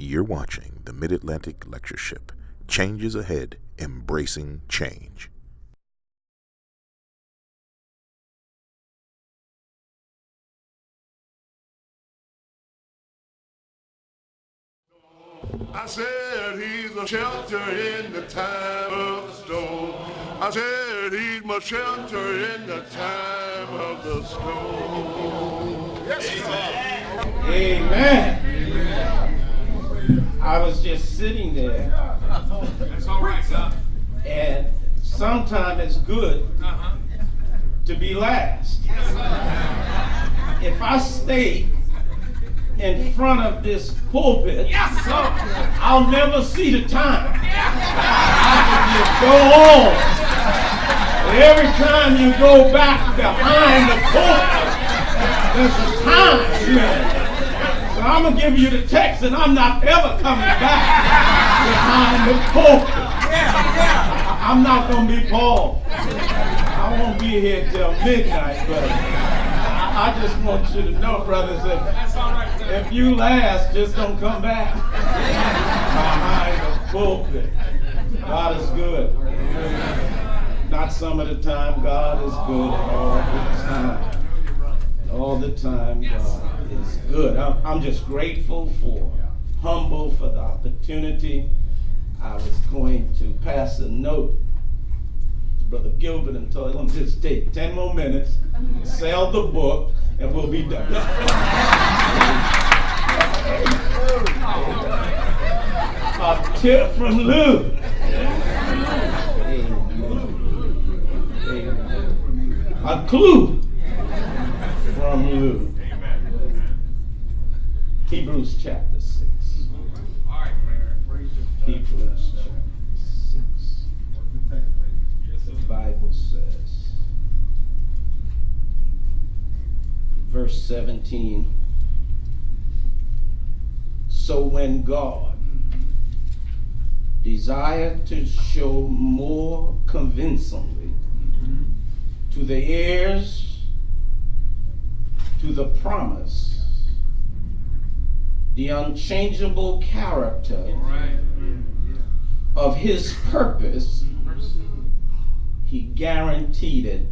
You're watching the Mid Atlantic Lectureship. Changes ahead, embracing change. I said he's a shelter in the time of the storm. I said he's my shelter in the time of the storm. Yes, Amen. I was just sitting there. That's all right, sir. And sometimes it's good to be last. If I stay in front of this pulpit, I'll never see the time. I can just go on. Every time you go back behind the pulpit, there's a time limit. So I'm going to give you the text, and I'm not ever coming back behind the pulpit. I'm not going to be Paul. I won't be here till midnight, but I just want you to know, brothers, if you last, just don't come back behind the pulpit. God is good. Not some of the time. God is good all the time. All the time, God is good. I'm just grateful humble for the opportunity. I was going to pass a note to Brother Gilbert and told him just take 10 more minutes, sell the book, and we'll be done. A tip from Lou. A clue from Lou. Hebrews chapter 6. Hebrews chapter 6. The Bible says, verse 17, so when God desired to show more convincingly to the heirs to the promise the unchangeable character of his purpose, he guaranteed it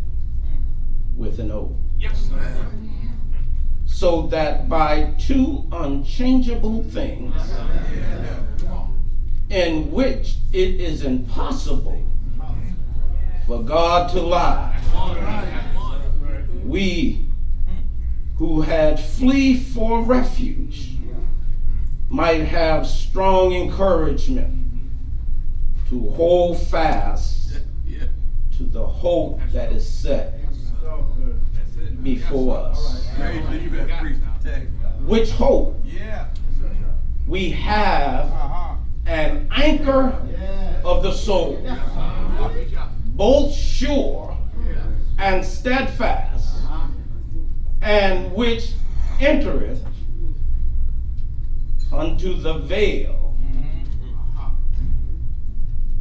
with an oath. Yes, sir. So that by two unchangeable things in which it is impossible for God to lie, we who had fled for refuge might have strong encouragement to hold fast to the hope that is set before us. Which hope we have an anchor of the soul, both sure and steadfast, and which entereth unto the veil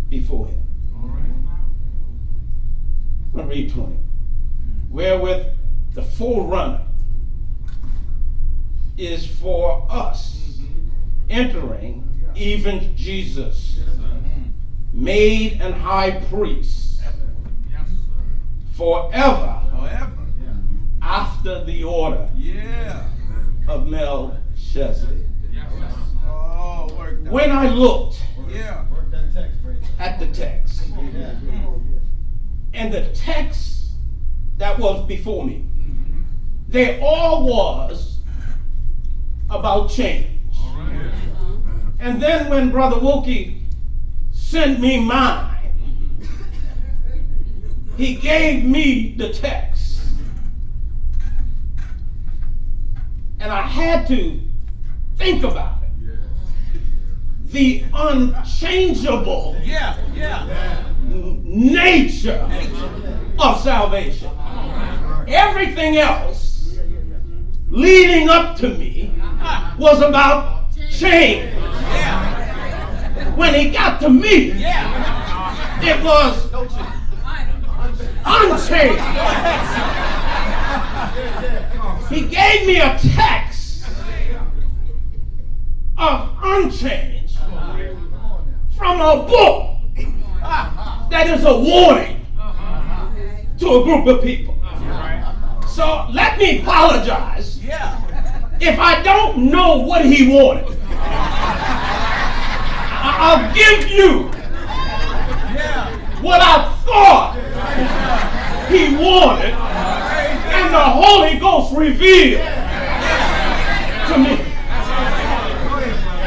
before him. I'm going to read 20. Wherewith the forerunner is for us entering, even Jesus, made an high priest forever after the order of Melchizedek. When I looked at the text, and the text that was before me, they all was about change. And then when Brother Wilkie sent me mine, he gave me the text. And I had to think about it. The unchangeable nature of salvation. Everything else leading up to me was about change. When he got to me, it was unchanged. He gave me a text of Unchanging from a book that is a warning to a group of people. So let me apologize if I don't know what he wanted. I'll give you what I thought he wanted, and the Holy Ghost revealed to me.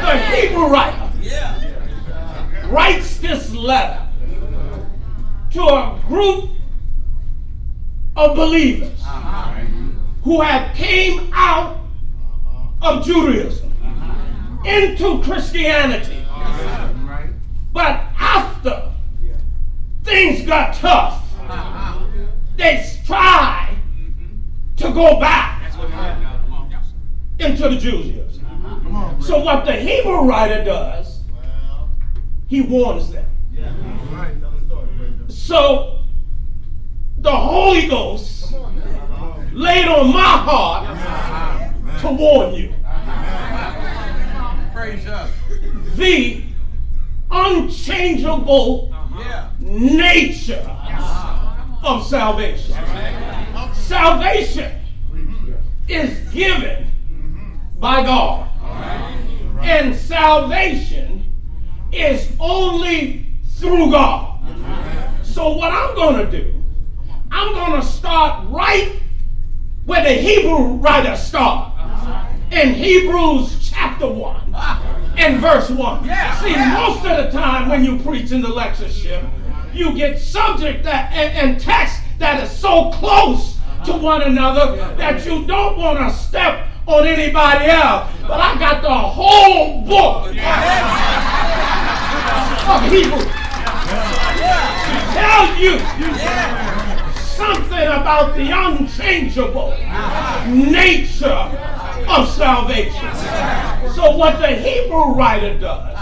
The Hebrew writer writes this letter to a group of believers who had came out of Judaism into Christianity. But after things got tough, they tried to go back into the Judaism. So what the Hebrew writer does, he warns them. So the Holy Ghost laid on my heart to warn you. The unchangeable nature of salvation. Salvation is given by God. And salvation is only through God. So what I'm going to do, I'm going to start right where the Hebrew writer started. In Hebrews chapter 1 and verse 1. See, most of the time when you preach in the lectureship, you get subject that and text that is so close to one another that you don't want to step on anybody else. But I got the whole book of Hebrews to tell you something about the unchangeable nature of salvation. So what the Hebrew writer does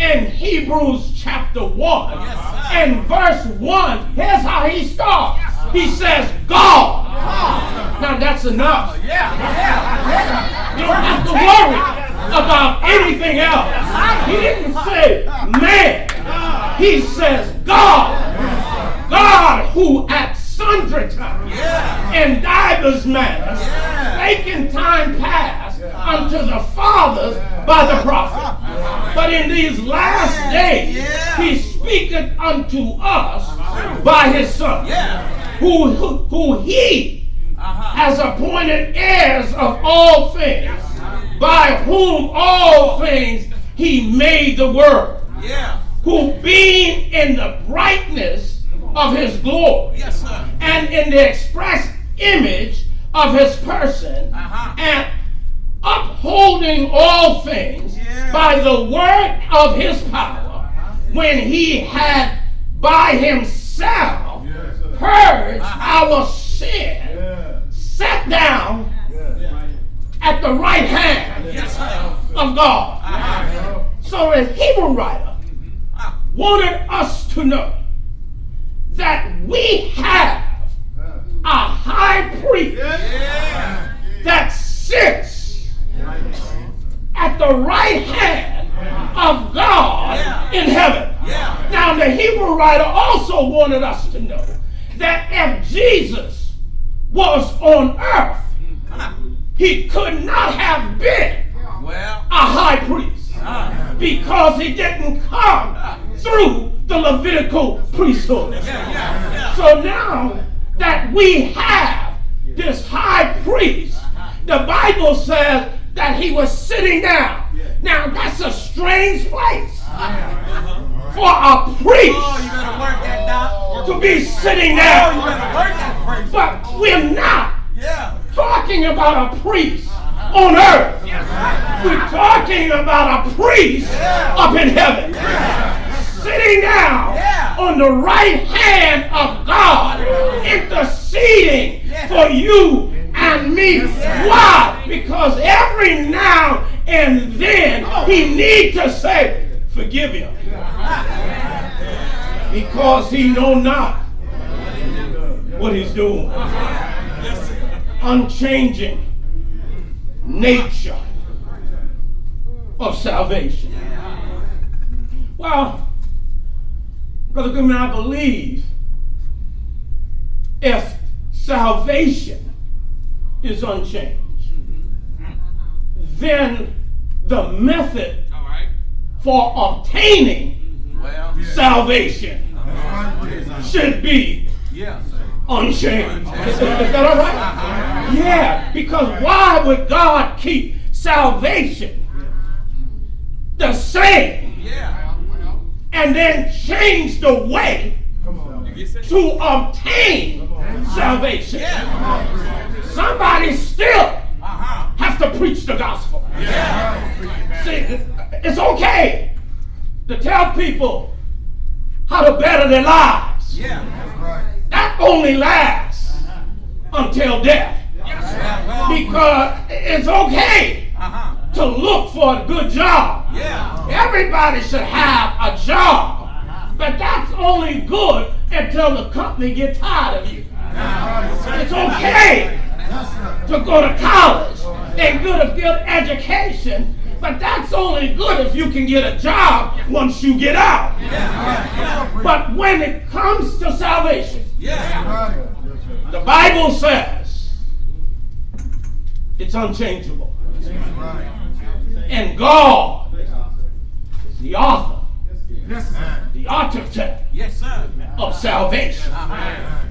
in Hebrews chapter 1 and verse 1, here's how he starts. He says, God. Now that's enough. You don't have to worry about anything else. He didn't say man. He says God. God who at sundry times and divers manners spake in time past unto the fathers by the prophet. But in these last days he speaketh unto us by his Son, who he has appointed heirs of all things, by whom all things he made the world, who being in the brightness of his glory, and in the express image of his person, and upholding all things by the word of his power, when he had by himself purged our sin, sat down at the right hand of God. So the Hebrew writer wanted us to know that we have a high priest that sits at the right hand of God in heaven. Now the Hebrew writer also wanted us to know that if Jesus was on earth, he could not have been a high priest because he didn't come through the Levitical priesthood. So now that we have this high priest, the Bible says that he was sitting down. Now that's a strange place for a priest to be sitting down. But we're not talking about a priest on earth. We're talking about a priest up in heaven, sitting down on the right hand of God, interceding for you and me. Why? Because every now and then he needs to say, forgive him, because he know not what he's doing. Unchanging nature of salvation. Well, Brother Goodman, I believe if salvation is unchanged, then the method for obtaining salvation should be unchanged. Is that all right? Yeah, because why would God keep salvation the same and then change the way to obtain salvation? Somebody still has to preach the gospel. See, it's okay to tell people how to better their lives. That only lasts until death. Because it's okay to look for a good job. Everybody should have a job. But that's only good until the company gets tired of you. It's okay to go to college and get a good education, but that's only good if you can get a job once you get out. But when it comes to salvation, the Bible says it's unchangeable. And God is the author, the architect of salvation.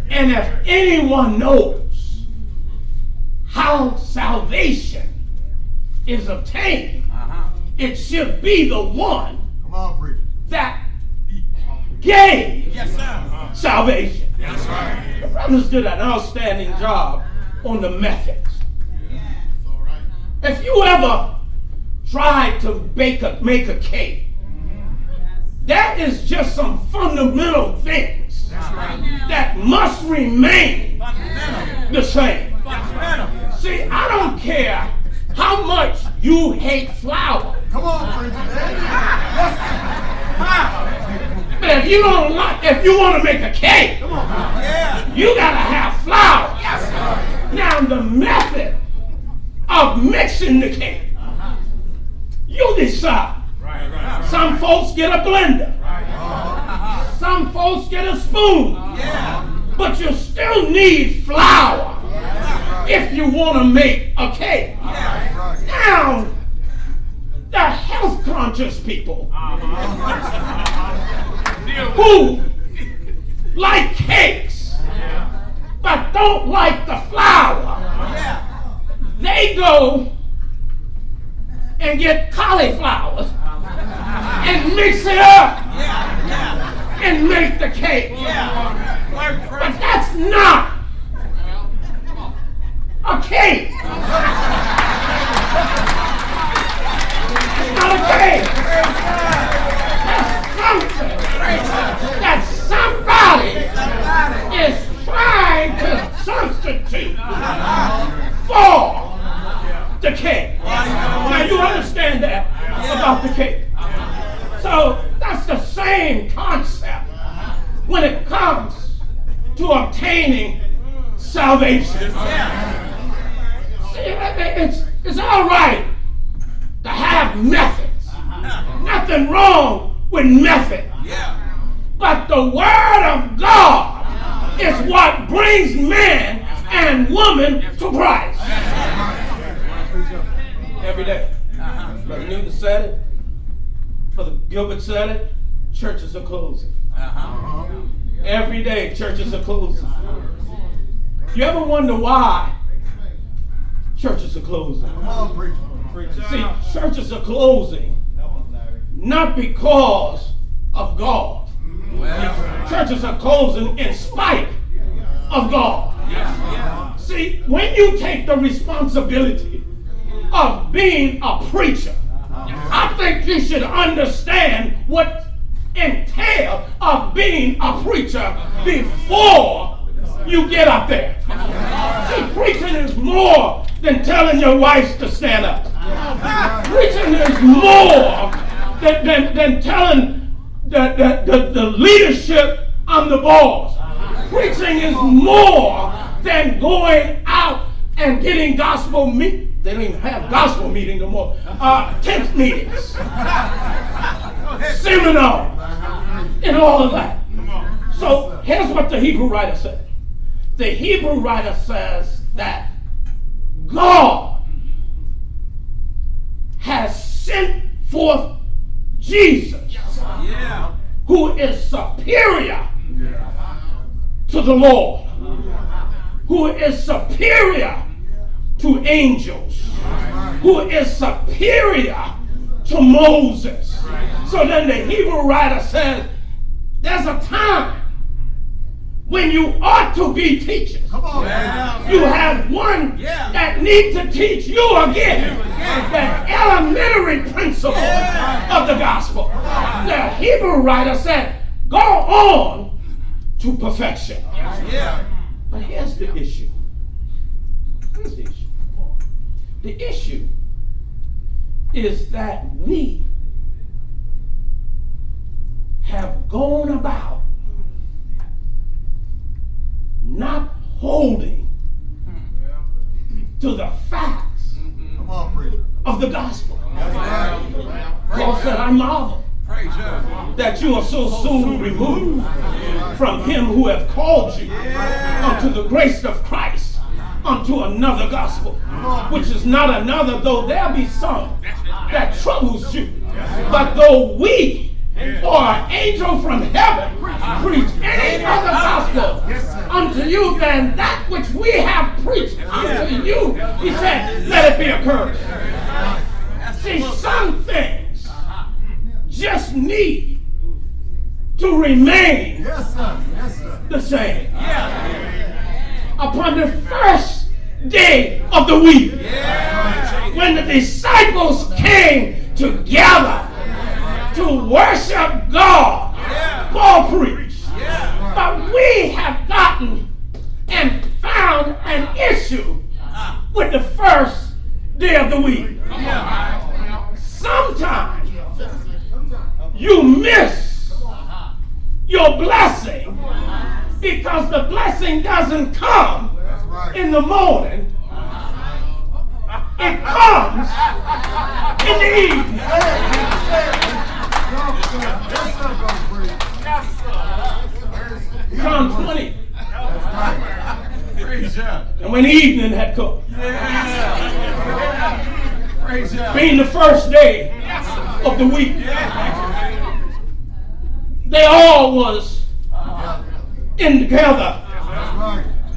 And if anyone knows how salvation is obtained, it should be the one that gave salvation. The brothers did an outstanding job on the methods. If you ever tried to make a cake, that is just some fundamental things that must remain the same. See, I don't care how much you hate flour. Come on, Frazier. But if you want to make a cake, you gotta have flour. Now the method of mixing the cake, you decide. Some folks get a blender. Some folks get a spoon. But you still need flour if you want to make a cake. Now, the health conscious people who like cakes but don't like the flour, they go and get cauliflower and mix it up and make the cake. But that's not a cake. It's not a cake. That's something that somebody is trying to substitute for the cake. Now you understand that about the cake. So that's the same concept when it comes to obtaining salvation. See, it's all right to have methods. Nothing wrong with method. But the Word of God is what brings man and woman to Christ. Every day. Brother Newton said it. Brother Gilbert said it. Churches are closing. Every day churches are closing. You ever wonder why churches are closing? See, churches are closing not because of God. Churches are closing in spite of God. See, when you take the responsibility of being a preacher, I think you should understand what entails of being a preacher before you get up there. See, preaching is more than telling your wife to stand up. Preaching is more than telling the leadership I'm the boss. Preaching is more than going out and getting gospel They don't even have gospel meetings no more. Tent meetings, seminar, and all of that. So here's what the Hebrew writer said. The Hebrew writer says that God has sent forth Jesus, who is superior to the Lord, who is superior to angels, who is superior to Moses. So then the Hebrew writer says, there's a time when you ought to be teachers. You have one that needs to teach you again the elementary principles of the gospel. The Hebrew writer said, go on to perfection. But here's the issue. Here's the issue. The issue is that we have gone about not holding to the facts of the gospel. Paul said, I marvel that you are so soon removed from him who hath called you unto the grace of Christ, unto another gospel, which is not another, though there be some that troubles you. But though we or an angel from heaven preach any other gospel unto you than that which we have preached unto you, he said, let it be accursed. See, some things just need to remain the same. Upon the first day of the week, when the disciples came together to worship God, Paul preached. But we have gotten and found an issue with the first day of the week. Sometimes you miss your blessing because the blessing doesn't come in the morning. It comes in the evening. John 20. And when evening had come, being the first day of the week, they all was in together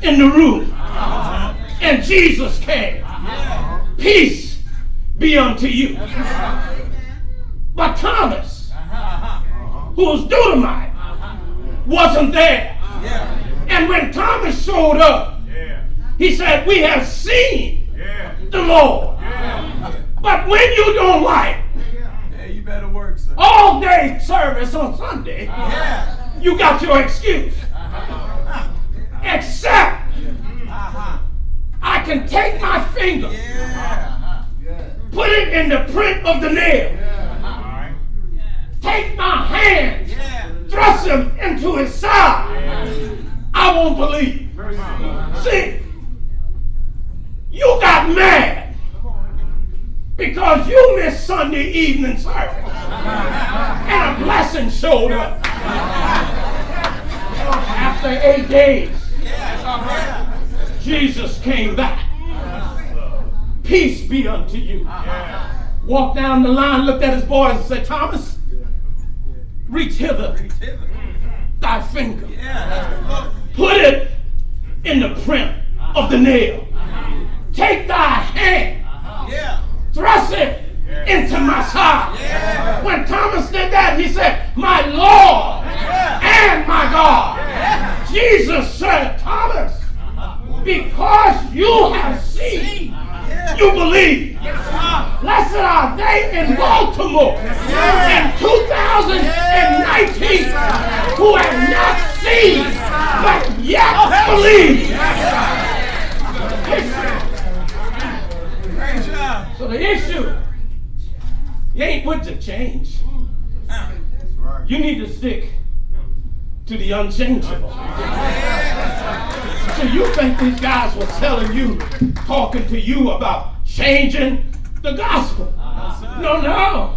in the room. And Jesus came. Peace be unto you. But Thomas, who was Dudamite, wasn't there. And when Thomas showed up, he said, we have seen the Lord. But when you don't like you better work, sir. all day service on Sunday, you got your excuse. Except I can take my finger, put it in the print of the nail, take my hands, thrust them into his side. I won't believe. See, you got mad because you missed Sunday evening service and a blessing showed up. After 8 days, Jesus came back. Peace be unto you. Walked down the line, looked at his boys and said, Thomas, reach hither thy finger. Put it in the print of the nail. Take thy hand. Thrust it into my side. When Thomas did that, he said, my Lord and my God. Jesus said, Thomas, because you have seen, you believe. Blessed are they in Baltimore in 2019 who have not seen but yet believe. So the issue, you ain't with the change. You need to stick to the unchangeable. So you think these guys were telling you, talking to you about changing the gospel. No.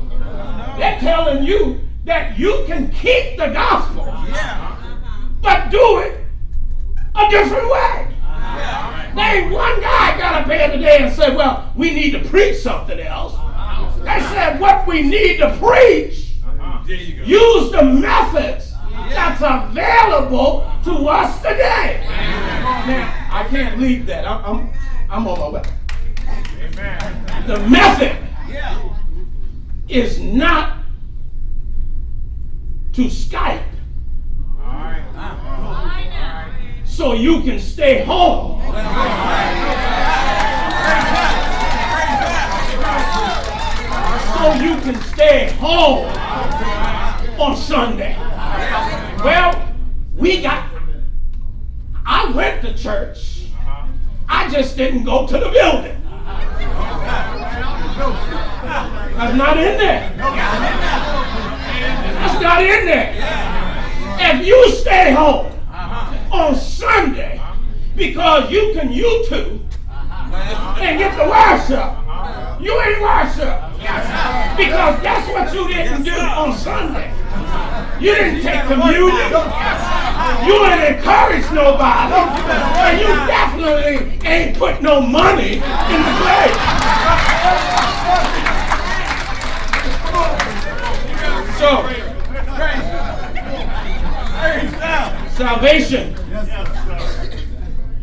They're telling you that you can keep the gospel, but do it a different way. There ain't one guy got up here today and said, well, we need to preach something else. They said what we need to preach, use the methods that's available to us today. Now, I can't leave that. I'm on my way. The method is not to Skype so you can stay home. So you can stay home on Sunday. Well, I went to church. I just didn't go to the building. That's not in there. That's not in there. If you stay home on Sunday because you can YouTube and get the worship, you ain't worship. Because that's what you didn't do on Sunday. You didn't take communion. You didn't encourage nobody. And you definitely ain't put no money in the plate. So, salvation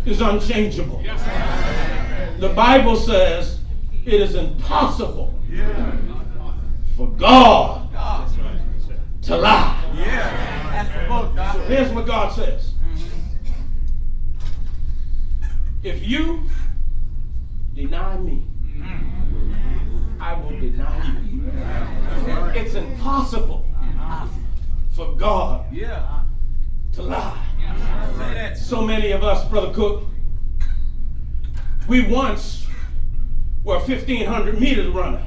is unchangeable. The Bible says it is impossible for God to lie. So here's what God says. If you deny me, I will deny you. It's impossible for God to lie. So many of us, Brother Cook, we once were 1,500 meters runner.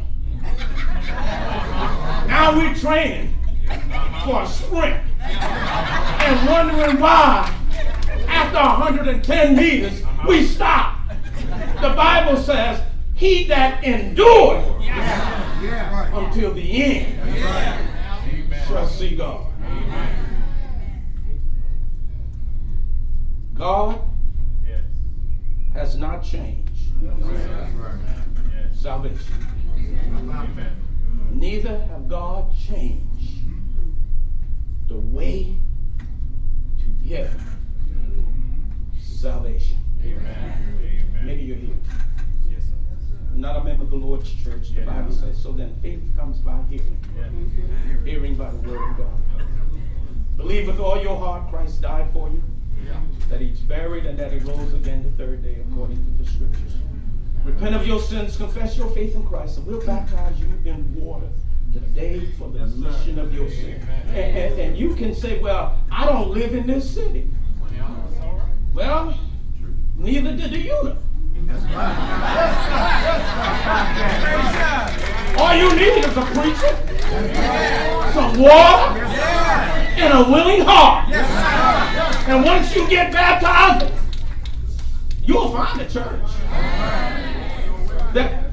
Now we're training for a sprint and wondering why after 110 meters we stop. The Bible says, he that endures until the end shall see God. God has not changed salvation. Neither have God changed the way to get salvation. Maybe you're here. I'm not a member of the Lord's church. The Bible says, so then faith comes by hearing. Hearing by the word of God. Believe with all your heart Christ died for you, that he's buried and that he rose again the third day according to the scriptures. Repent of your sins, confess your faith in Christ, and we'll baptize you in water today for the remission of your sin. And you can say, well, I don't live in this city. Well, neither did the eunuch. All you need is a preacher, some water, and a willing heart. And once you get baptized, you'll find a church that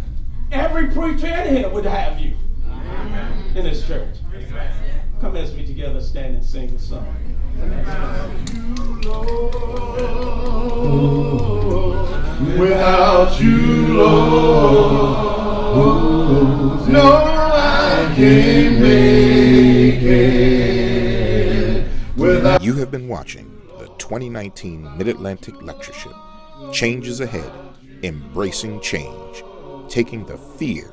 every preacher in here would have you in this church. Come as we together stand and sing a song. Without you, Lord, no, I can't make it. Without You have been watching the 2019 Mid Atlantic Lectureship, Changes Ahead, Embracing Change, taking the fear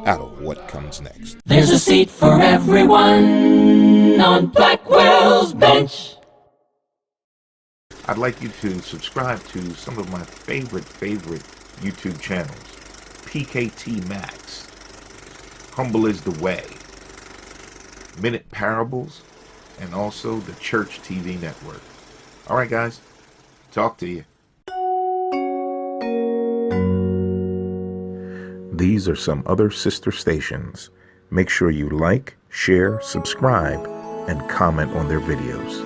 out of what comes next. There's a seat for everyone on Blackwell's bench. I'd like you to subscribe to some of my favorite YouTube channels. PKT Max, Humble is the Way, Minute Parables, and also the Church TV Network. All right, guys, talk to you. These are some other sister stations. Make sure you like, share, subscribe, and comment on their videos.